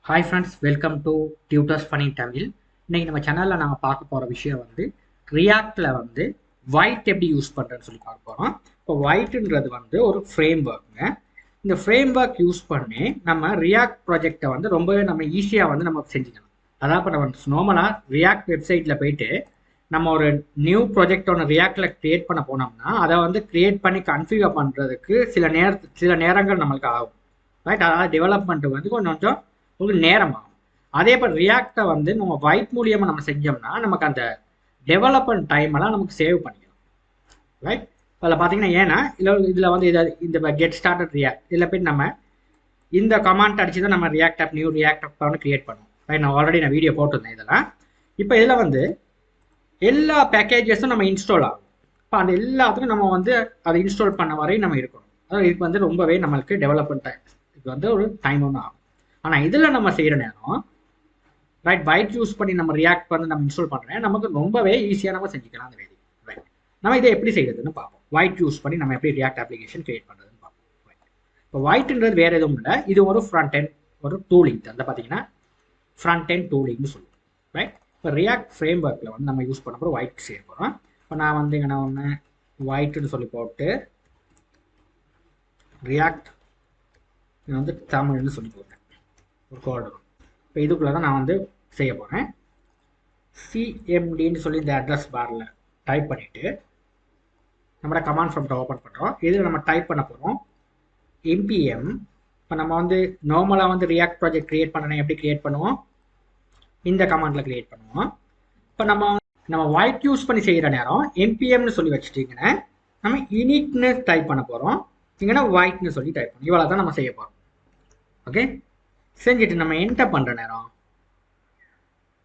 Hi friends, welcome to Tutors Funny Tamil. இன்னைக்கு நம்ம சேனல்ல நாம பார்க்க போற விஷயம் ரியாக்ட்ல ஒயிட் எப்படி யூஸ் பண்றேன்னு சொல்லி பார்க்க போறோம். இப்போ ஒயிட்ன்றது ஒரு ஃப்ரேம் ஒர்க்குங்க. இந்த ஃப்ரேம் ஒர்க் யூஸ் பண்ணி நம்ம ரியாக்ட் ப்ராஜெக்டை ரொம்பவே நம்ம ஈஸியா நம்ம செஞ்சுக்கலாம். அதாவது இப்போ நம்ம நார்மலா ரியாக்ட் வெப்சைட்ல போயிட்டு நம்ம ஒரு நியூ ப்ராஜெக்ட் ஒன்று ரியாக்ட்ல கிரியேட் பண்ண போனோம்னா அதை கிரியேட் பண்ணி கன்ஃபிகர் பண்றதுக்கு சில நேரங்கள் நம்மளுக்கு ஆகும். ரைட், அதாவது டெவலப்மெண்ட் கொஞ்சம் ஒரு நேரம் ஆகும். அதே போல் ரியாக்டை நம்ம ஒயிட் மூலியமாக நம்ம செஞ்சோம்னா நமக்கு அந்த டெவலப்மெண்ட் டைம் எல்லாம் நமக்கு சேவ் பண்ணிக்கலாம். ரைட், அதில் பார்த்தீங்கன்னா ஏன்னா இதில் இந்த கெட் ஸ்டார்டட் ரியாக்ட் இதில் போய் நம்ம இந்த கமாண்ட் அடிச்சு தான் நம்ம React app new React app create பண்ணுவோம். ரைட், நான் ஆல்ரெடி வீடியோ போட்டிருந்தேன் இதெல்லாம். இப்போ இதில் எல்லா பேக்கேஜஸும் நம்ம இன்ஸ்டால் ஆகும். இப்போ அந்த எல்லாத்துக்கும் நம்ம அதை இன்ஸ்டால் பண்ண வரையும் நம்ம இருக்கணும். அதாவது இதுக்கு ரொம்பவே நம்மளுக்கு டெவலப்மெண்ட் டைம் இது ஒரு டைம் ஒன்று ஆகும். ஆனால் இதில் நம்ம செய்கிற நேரம் ரைட் ஒயிட் யூஸ் பண்ணி நம்ம ரியாக்ட் நம்ம இன்ஸ்டால் பண்ணுறேன் நமக்கு ரொம்பவே ஈஸியாக நம்ம செஞ்சுக்கலாம் அந்த வேலை. ரைட், நம்ம இதை எப்படி செய்யறதுன்னு பார்ப்போம். ஒயிட் யூஸ் பண்ணி நம்ம எப்படி ரியாக்ட் அப்ளிகேஷன் கிரியேட் பண்ணுறதுன்னு பார்ப்போம். ரைட், இப்போ ஒயிட்ன்றது வேறு எதுவும் இல்லை, இது ஒரு ஃப்ரண்ட் எண்ட் ஒரு டூலிங். அந்த பார்த்தீங்கன்னா ஃப்ரண்ட் எண்ட் டூலிங்னு சொல்லுவோம். ரைட், இப்போ ரியாக்ட் ஃப்ரேம் ஒர்க்கில் நம்ம யூஸ் பண்ண போகிறோம் ஒயிட் செய்ய போகிறோம். இப்போ நான் இங்கே ஒன்று ஒயிட்னு சொல்லி போட்டு ரியாக்ட் தமிழ்னு சொல்லி போட்டேன் ஒரு கோடு வரும். இப்போ இதுக்குள்ளே தான் நான் செய்ய போகிறேன். சிஎம்டின்னு சொல்லி இந்த அட்ரஸ் பாரில் டைப் பண்ணிவிட்டு நம்மளோட கமாண்ட் ப்ராம்ப்டை ஓப்பன் பண்ணுறோம். இதில் நம்ம டைப் பண்ண போகிறோம் npm. இப்போ நம்ம நார்மலாக ரியாக்ட் ப்ராஜெக்ட் கிரியேட் பண்ணணும். எப்படி கிரியேட் பண்ணுவோம்? இந்த கமாண்டில் கிரியேட் பண்ணுவோம். இப்போ நம்ம ஒயிட் யூஸ் பண்ணி செய்கிற நேரம் npmனு சொல்லி வச்சுட்டிங்கன்னா நம்ம யூனிக்னு டைப் பண்ண போகிறோம். இங்கன்னா ஒயிட்னு சொல்லி டைப் பண்ணணும். இவ்வளோ தான் நம்ம செய்ய போகிறோம். ஓகே, செஞ்சுட்டு நம்ம என்டர் பண்ணுற நேரம்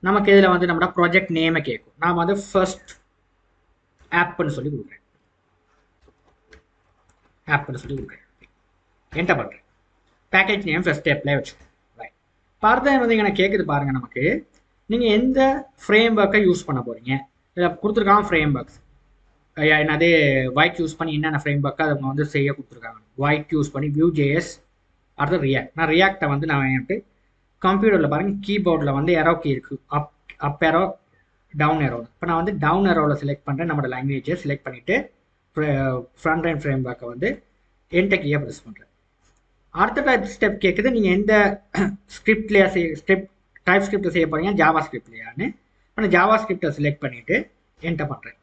நமக்கு இதில் நம்மளோட ப்ராஜெக்ட் நேமை கேட்கும். நான் ஃபர்ஸ்ட் ஆப்னு சொல்லி கொடுக்குறேன். ஆப்னு சொல்லி கொடுக்குறேன், என்டர் பண்ணுறேன். பேக்கேஜ் நேம் ஃபர்ஸ்ட் ஸ்டெப்லேயே வச்சுக்கோங்க. ரைட், பார்த்தா இங்கே கேட்குது பாருங்கள், நமக்கு நீங்கள் எந்த ஃப்ரேம் ஒர்க்கை யூஸ் பண்ண போகிறீங்க. இதில் கொடுத்துருக்காங்க ஃப்ரேம் ஒர்க்ஸ். என்னது ஒயிட் யூஸ் பண்ணி என்னென்ன ஃப்ரேம் ஒர்க்கை அவங்க செய்ய கொடுத்துருக்காங்க. ஒயிட் யூஸ் பண்ணி Vue.js, அடுத்து ரியாக்ட். நான் ரியாக்டை நான் கம்ப்யூட்டரில் பாருங்கள் கீபோர்டில் ஏரோ கீ இருக்குது, அப் ஏரோ டவுன் ஏரோ. இப்போ நான் டவுன் ஏரோவில் செலக்ட் பண்ணுறேன். நம்மளோட லாங்குவேஜை செலக்ட் பண்ணிவிட்டு ஃப்ரண்ட் அண்ட் ஃப்ரேம் ஒர்க்கை என்டர் கீயை ப்ரெஸ் பண்ணுறேன். அடுத்த டைப் ஸ்டெப் கேட்குது, நீங்கள் எந்த ஸ்கிரிப்ட்லேயே டைப் ஸ்கிரிப்டை செய்ய போகிறீங்க, ஜாவா ஸ்கிரிப்ட்லையான்னு. நான் ஜாவா ஸ்கிரிப்டை செலக்ட் பண்ணிவிட்டு என்டர் பண்ணுறேன்.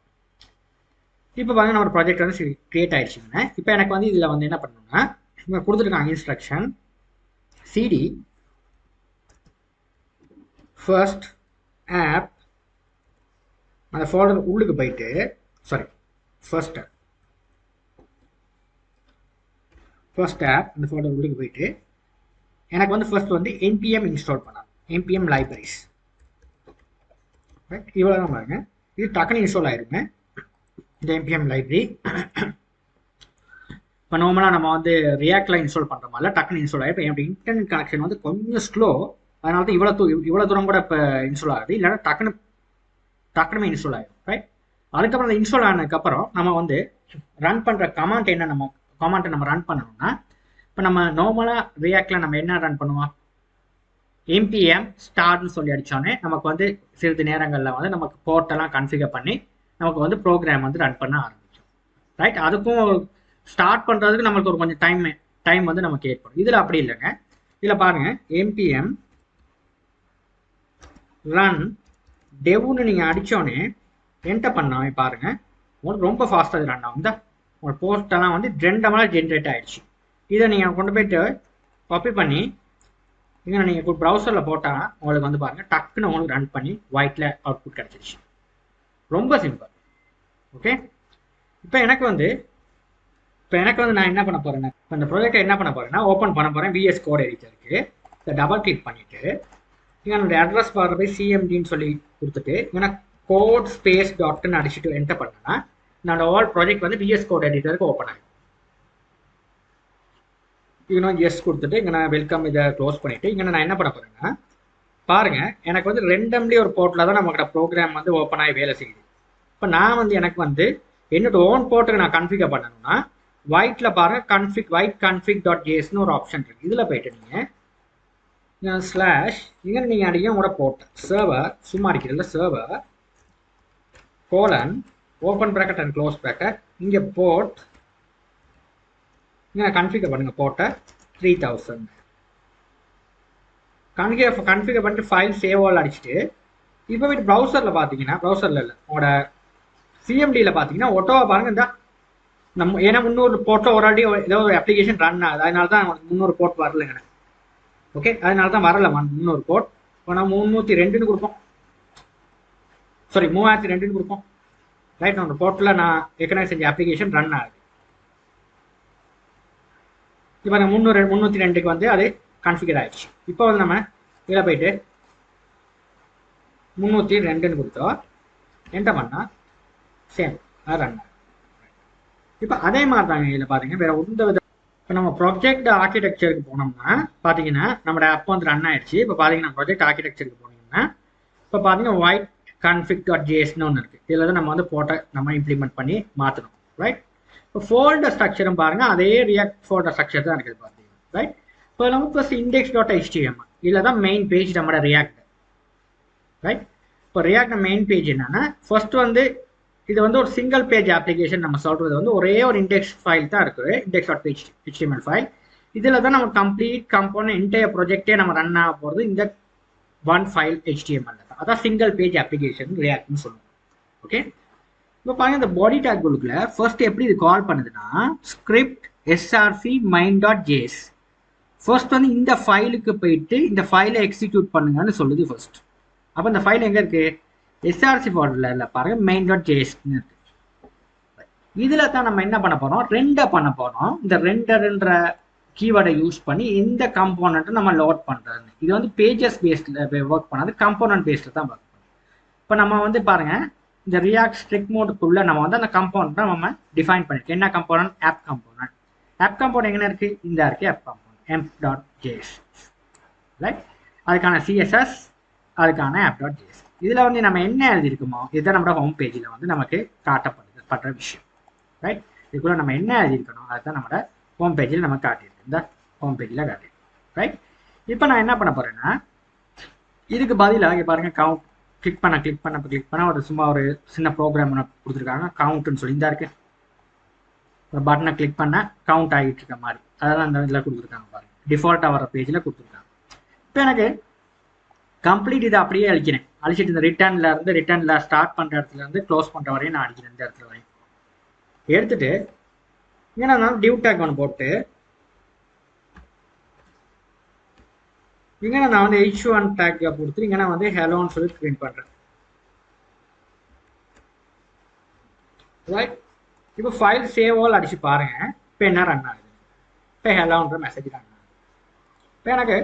இப்போ பாருங்கள் நம்ம ப்ராஜெக்ட் கிரியேட் ஆகிடுச்சுங்க. இப்போ எனக்கு இதில் என்ன பண்ணணும்னா கொடுத்துருக்காங்க இன்ஸ்ட்ரக்ஷன் சிடி ஃபர்ஸ்ட் ஆப். அந்த ஃபோல்டர் உள்ளுக்கு போயிட்டு ஃபர்ஸ்ட் ஆப் அந்த ஃபோல்டர் உள்ளுக்கு போயிட்டு எனக்கு ஃபர்ஸ்ட் npm இன்ஸ்டால் பண்ணலாம். npm libraries. ரைட், இவ்வளோ தான் பாருங்க. இது டக்குன்னு இன்ஸ்டால் ஆயிருங்க இந்த npm லைப்ரரி. இப்போ நார்மலாக நம்ம ரியாக்டில் இன்ஸ்டால் பண்ணுற மாதிரில டக்குன்னு இன்ஸ்டால் ஆகிடும். இப்போ என்னோட இன்டர்நெட் கனெக்ஷன் கொஞ்சம் ஸ்லோ, அதனால தான் இவ்வளோ தூரம் கூட இப்போ இன்ஸ்டால் ஆகுது. இல்லைன்னா டக்குன்னு இன்ஸ்டால் ஆகிடும். ரைட், அதுக்கப்புறம் அந்த இன்ஸ்டால் ஆனதுக்கப்புறம் நம்ம ரன் பண்ணுற கமாண்ட் என்ன, நம்ம கமாண்ட்டை நம்ம ரன் பண்ணணும்னா இப்போ நம்ம நார்மலாக ரியாக்டில் நம்ம என்ன ரன் பண்ணுவோம், npm ஸ்டார்ட்னு சொல்லி அடித்தோன்னே நமக்கு சிறிது நேரங்களில் நமக்கு போர்ட்டெல்லாம் கன்ஃபிகர் பண்ணி நமக்கு ப்ரோக்ராம் ரன் பண்ண ஆரம்பிச்சோம். ரைட், அதுக்கும் ஸ்டார்ட் பண்ணுறதுக்கு நம்மளுக்கு ஒரு கொஞ்சம் டைம் நமக்கு ஏற்படும். இதில் அப்படி இல்லைங்க. இதில் பாருங்கள் npm ரன் டெவ்னு நீங்கள் அடித்தோன்னே என்டர் பண்ணாமே பாருங்கள் உங்களுக்கு ரொம்ப ஃபாஸ்ட்டாக ரன் ஆகும். தான் உங்கள் போஸ்ட்டெல்லாம் 2 மணி ஜென்ரேட் ஆகிடுச்சு. இதை நீங்கள் கொண்டு போய்ட்டு காப்பி பண்ணி இங்கே நீங்கள் ப்ரௌசரில் போட்டால் உங்களுக்கு பாருங்கள் டக்குன்னு உங்களுக்கு ரன் பண்ணி ஒயிட்டில் அவுட்புட் கிடச்சிருச்சு. ரொம்ப சிம்பிள். ஓகே, இப்போ எனக்கு நான் என்ன பண்ண போகிறேன்னா இந்த ப்ராஜெக்டை என்ன பண்ண போகிறேன்னா ஓப்பன் பண்ண போகிறேன் VS கோட் எடிட்டருக்கு. இதை டபுள் கிளிக் பண்ணிவிட்டு இங்கே என்னுடைய அட்ரஸ் பார் போய் சிஎம்டின்னு சொல்லி கொடுத்துட்டு இங்கே கோட் ஸ்பேஸ் டாட்னு அடிச்சுட்டு என்டர் பண்ணேன்னா என்னோட ஆல் ப்ராஜெக்ட் VS கோட் எடிட்டருக்கு ஓப்பன் ஆகும். இங்கே எஸ் கொடுத்துட்டு இங்கே நான் வெல்கம் இதை க்ளோஸ் பண்ணிவிட்டு இங்கே நான் என்ன பண்ண போகிறேன்னா பாருங்கள் எனக்கு ரெண்டம்லி ஒரு போர்ட்டில் தான் நம்மளோட ப்ரோக்ராம் ஓப்பன் ஆகி வேலை செய்யுது. இப்போ நான் எனக்கு என்னோட ஓன் போர்ட்டுக்கு நான் கன்ஃபிகர் பண்ணணும்னா ஒயிட்டில் பாருங்கள் ஒயிட் config.jsன்னு ஒரு ஆப்ஷன் இருக்குது. இதில் போயிட்டு நீங்கள் ஸ்லாஷ் இங்கே நீங்கள் அடிக்கும் கூட போட்டேன் சர்வர் சும்மா அடிக்கிறதுல server colon open bracket and close bracket இங்கே போர்ட் இங்கே கன்ஃபிகர் பண்ணுங்கள் போட்ட 3000 கன்ஃபிகர் பண்ணிட்டு ஃபைல் சேவ் ஆல் அடிச்சுட்டு இப்போ போய்ட்டு ப்ரௌசரில் பார்த்தீங்கன்னா ப்ரௌசரில் இல்லை உங்களோட சிஎம்டியில் பார்த்தீங்கன்னா ஒட்டோவை பாருங்கள் இந்த நம்ம ஏன்னா 300 போர்ட்டில் ஒரு ஆல்ரெடி ஏதோ ஒரு அப்ளிகேஷன் ரன் ஆகுது அதனால தான் 300 போர்ட் வரலைங்க ஓகே அதனால தான் வரல 300 போர்ட் இப்போ நம்ம 302ன்னு கொடுப்போம் சாரி 3002ன்னு கொடுப்போம் ரைட் நம்ம போர்ட்டில் நான் ஏற்கனவே செஞ்ச அப்ளிகேஷன் ரன் ஆகுது இப்போ அந்த 302க்கு வந்து அது கான்ஃபிகர் ஆயிடுச்சு இப்போ வந்து நம்ம இதில் போயிட்டு 302ன்னு கொடுத்தோம் என்டர் பண்ணால் சேம் அது ரன் ஆகும் இப்போ அதே மாதிரி தாங்க இதில் பார்த்தீங்கன்னா வேறு எந்த வித இப்போ நம்ம ப்ராஜெக்ட் ஆர்கிடெக்சருக்கு போனோம்னா பார்த்தீங்கன்னா நம்மளோட ஆப் வந்து ரன் ஆயிடுச்சு இப்போ பார்த்தீங்கன்னா ப்ராஜெக்ட் ஆர்கிடெக்சருக்கு போனீங்கன்னா இப்போ பார்த்தீங்கன்னா ஒயிட் config.jsன்னு ஒன்று இருக்குது இதில் தான் நம்ம வந்து நம்ம இம்ப்ளிமெண்ட் பண்ணி மாற்றணும் ரைட் இப்போ ஃபோல்டர் ஸ்ட்ரக்சரும் பாருங்கள் அதே ரியாக்ட் ஃபோல்டர் ஸ்ட்ரக்சர் தான் இருக்குது பார்த்தீங்கன்னா ரைட் இப்போ நம்ம ஃபர்ஸ்ட் index.html இதில் தான் மெயின் பேஜ் நம்மளோட ரியாக்ட் ரைட் இப்போ ரியாக்ட் மெயின் பேஜ் என்னன்னா ஃபர்ஸ்ட் வந்து இது வந்து ஒரு சிங்கிள் பேஜ் அப்ளிகேஷன் நம்ம சொல்கிறது வந்து ஒரே ஒரு இண்டெக்ஸ் ஃபைல் தான் இருக்குது index.html ஃபைல் இதில் தான் நம்ம கம்ப்ளீட் கம்போனன்ட் என்டையர் ப்ராஜெக்டே நம்ம ரன் ஆக போகிறது இந்த ஒன் ஃபைல் HTML தான் அதான் சிங்கிள் பேஜ் அப்ளிகேஷன் ரியாக்ட்னு சொல்லுவோம் ஓகே இப்போ பாருங்க இந்த பாடி டேக் குழுக்குள்ள ஃபர்ஸ்ட் எப்படி இது கால் பண்ணுதுன்னா ஸ்கிரிப்ட் src main.js ஃபர்ஸ்ட் வந்து இந்த ஃபைலுக்கு போயிட்டு இந்த ஃபைலை எக்ஸிக்யூட் பண்ணுங்கன்னு சொல்லுது ஃபர்ஸ்ட் அப்போ இந்த ஃபைல் எங்கே இருக்குது src ஃபோல்டரில் இல்லை பாருங்கள் main.jsன்னு இருக்கு இதில் தான் நம்ம என்ன பண்ண போகிறோம் ரெண்டர் பண்ண போகிறோம் இந்த ரெண்டர்ன்ற கீவேர்டை யூஸ் பண்ணி எந்த கம்போனண்ட்டை நம்ம லோட் பண்ணுறது இது வந்து பேஜஸ் பேஸ்டில் ஒர்க் பண்ணாது கம்போனன்ட் பேஸ்டில் தான் ஒர்க் பண்ணும் இப்போ நம்ம வந்து பாருங்கள் இந்த ரியாக்ட் ஸ்ட்ரிக் மோடுக்குள்ளே நம்ம வந்து அந்த கம்போனண்ட்டை நம்ம டிஃபைன் பண்ணியிருக்கோம் என்ன கம்போனன்ட் ஆப் கம்போனன்ட் எங்கே இருக்குது இந்த இருக்குது ஆப் கம்போனன்ட் emp.js ரைட் அதுக்கான CSS அதுக்கான app.js இதில் வந்து நம்ம என்ன எழுதியிருக்கோமோ இதுதான் நம்மளோட ஹோம் பேஜில் வந்து நமக்கு காட்டப்படுற விஷயம் ரைட் இதுக்குள்ளே நம்ம என்ன எழுதியிருக்கணும் அதுதான் நம்மளோட ஹோம் பேஜில் நம்ம காட்டியிருக்கு இந்த ஹோம் பேஜில் காட்டியிருக்கு ரைட் இப்போ நான் என்ன பண்ண போகிறேன்னா இதுக்கு பதிலாக இங்கே பாருங்கள் கவுண்ட் கிளிக் பண்ண ஒரு சும்மா ஒரு சின்ன ப்ரோக்ராம் கொடுத்துருக்காங்க கவுண்ட்டுன்னு சொல்லி இந்த இருக்குது ஒரு பட்டனை கிளிக் பண்ண கவுண்ட் ஆகிட்டு இருக்க மாதிரி அதெல்லாம் அந்த இதில் கொடுத்துருக்காங்க பாருங்கள் டிஃபால்ட்டாக வர பேஜில் கொடுத்துருக்காங்க இப்போ எனக்கு கம்ப்ளீட் இதை அப்படியே அழிச்சிட்டு இந்த ரிட்டர்னில் ஸ்டார்ட் பண்ணுற இடத்துல இருந்து க்ளோஸ் பண்ணுற வரையும் நான் அடிக்கிறேன் இந்த இடத்துல வரையும் எடுத்துட்டு இங்கே நான் டிவ் டேக் ஒன்று போட்டு இங்கே நான் வந்து h1 டேக் கொடுத்து இங்கே நான் வந்து ஹெலோன்னு சொல்லி பிரிண்ட் பண்ணுறேன் ரைட் இப்போ ஃபைல் சேவ் ஆல் அடிச்சு பாருங்க இப்போ என்ன ரன் ஆகுது இப்போ ஹெலோன்ற மெசேஜ் ரன் ஆகுது இப்போ எனக்கு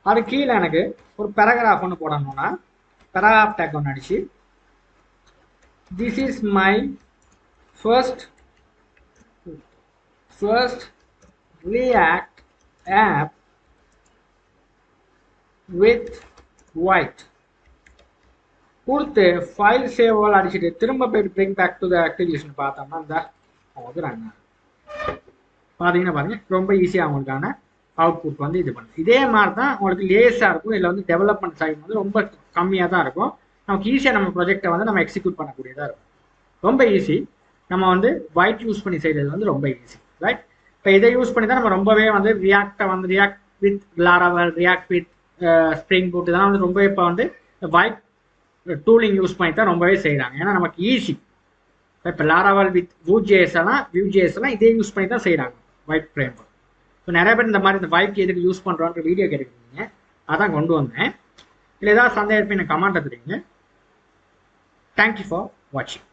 அது கீழே எனக்கு ஒரு பேராகிராஃப் ஒன்று போடணும்னா பேராகிராஃப் டேக் ஒன்று அடிச்சு this is my first React app with white கொடுத்து ஃபைல் சேவ் ஆல் அடிச்சுட்டு திரும்ப போய் bring back to the activation பார்த்தோம்னா இந்த அவங்களுக்கு ரன் ஆகும் பார்த்தீங்கன்னா பாருங்க ரொம்ப ஈஸியாக அவங்களுக்கான அவுட்புட் வந்து இது பண்ணுது இதே மாதிரி தான் உங்களுக்கு லேஸாக இருக்கும் இதில் வந்து டெவலப்மெண்ட் டைம் வந்து ரொம்ப கம்மியாக தான் இருக்கும் நமக்கு ஈஸியாக நம்ம ப்ராஜெக்டை வந்து நம்ம எக்ஸிக்யூட் பண்ணக்கூடியதாக இருக்கும் ரொம்ப ஈஸி நம்ம வந்து ஒயிட் யூஸ் பண்ணி செய்கிறது வந்து ரொம்ப ஈஸி ரைட் இப்போ இதை யூஸ் பண்ணி தான் நம்ம ரொம்பவே வந்து React with Laravel React with Spring Boot இதெல்லாம் வந்து ரொம்ப இப்போ வந்து ஒயிட் டூலிங் யூஸ் பண்ணி தான் ரொம்பவே செய்கிறாங்க ஏன்னா நமக்கு ஈஸி இப்போ லாராவல் வித் வியூஜேஎஸ் எல்லாம் இதே யூஸ் பண்ணி தான் செய்கிறாங்க ஒயிட் ஃப்ரேம் ஒர்க் இப்போ நிறைய பேர் இந்த மாதிரி இந்த ஒயிட்க்கு எதுக்கு யூஸ் பண்ணுறோன்ற வீடியோ கேட்டுக்கிறீங்க அதான் கொண்டு வந்தேன் இல்லை ஏதாவது சந்தேகம் எனக்கு கமெண்ட் எடுத்துறீங்க தேங்க்யூ ஃபார் வாட்சிங்